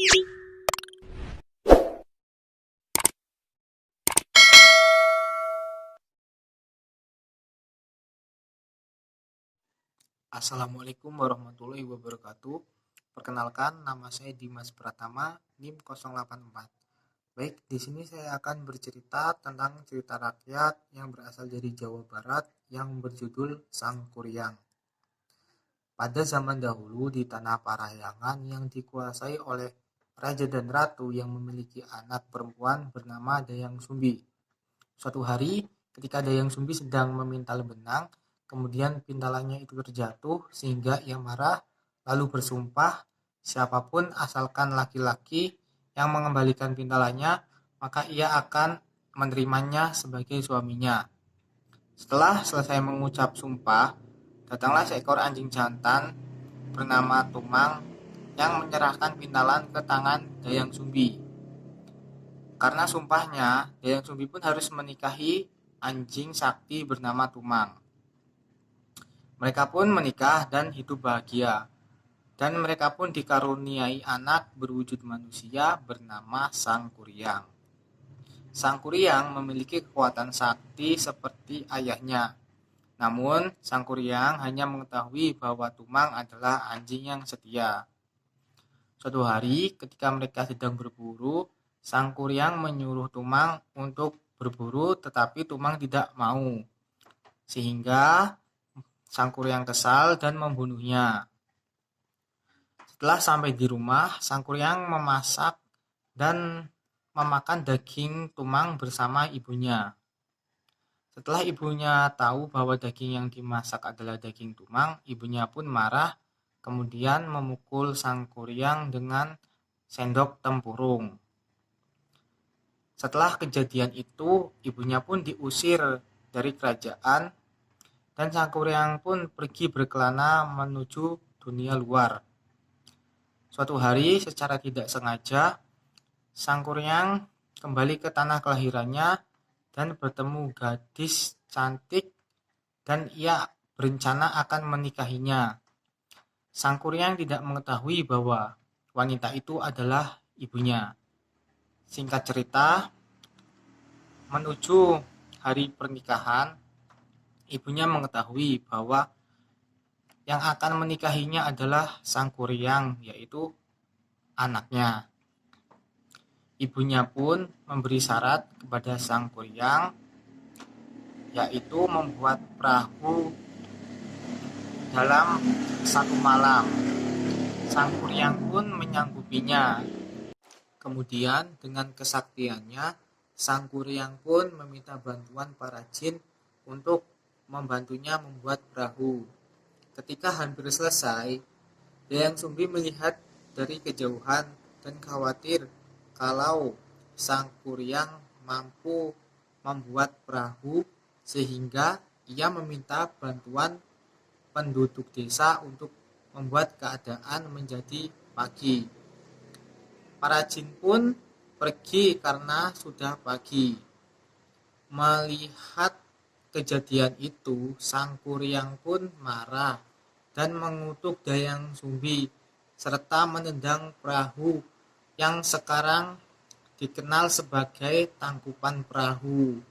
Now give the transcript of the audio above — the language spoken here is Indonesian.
Assalamualaikum warahmatullahi wabarakatuh. Perkenalkan, nama saya Dimas Pratama, NIM 084. Baik, di sini saya akan bercerita tentang cerita rakyat yang berasal dari Jawa Barat yang berjudul Sang Kuryang. Pada zaman dahulu di tanah Parahyangan yang dikuasai oleh raja dan ratu yang memiliki anak perempuan bernama Dayang Sumbi. Suatu hari, ketika Dayang Sumbi sedang memintal benang, kemudian pintalannya itu terjatuh sehingga ia marah, lalu bersumpah, siapapun asalkan laki-laki yang mengembalikan pintalannya, maka ia akan menerimanya sebagai suaminya. Setelah selesai mengucap sumpah, datanglah seekor anjing jantan bernama Tumang yang menyerahkan pintalan ke tangan Dayang Sumbi. Karena sumpahnya, Dayang Sumbi pun harus menikahi anjing sakti bernama Tumang. Mereka pun menikah dan hidup bahagia. Dan mereka pun dikaruniai anak berwujud manusia bernama Sang Kuryang. Sang Kuryang memiliki kekuatan sakti seperti ayahnya. Namun, Sang Kuryang hanya mengetahui bahwa Tumang adalah anjing yang setia. Suatu hari, ketika mereka sedang berburu, Sang Kuryang menyuruh Tumang untuk berburu, tetapi Tumang tidak mau. Sehingga Sang Kuryang kesal dan membunuhnya. Setelah sampai di rumah, Sang Kuryang memasak dan memakan daging Tumang bersama ibunya. Setelah ibunya tahu bahwa daging yang dimasak adalah daging Tumang, ibunya pun marah, kemudian memukul Sang Kuryang dengan sendok tempurung. Setelah kejadian itu, ibunya pun diusir dari kerajaan dan Sang Kuryang pun pergi berkelana menuju dunia luar. Suatu hari, secara tidak sengaja, Sang Kuryang kembali ke tanah kelahirannya dan bertemu gadis cantik dan ia berencana akan menikahinya. Sang Kuryang tidak mengetahui bahwa wanita itu adalah ibunya. Singkat cerita, menuju hari pernikahan, ibunya mengetahui bahwa yang akan menikahinya adalah Sang Kuryang, yaitu anaknya. Ibunya pun memberi syarat kepada Sang Kuryang, yaitu membuat perahu dalam satu malam. Sang Kuryang pun menyanggupinya. Kemudian dengan kesaktiannya, Sang Kuryang pun meminta bantuan para jin untuk membantunya membuat perahu. Ketika hampir selesai, Dayang Sumbi melihat dari kejauhan dan khawatir kalau Sang Kuryang mampu membuat perahu sehingga ia meminta bantuan penduduk desa untuk membuat keadaan menjadi pagi. Para jin pun pergi karena sudah pagi. Melihat kejadian itu, Sang Kuryang pun marah dan mengutuk Dayang Sumbi serta menendang perahu yang sekarang dikenal sebagai tangkupan perahu.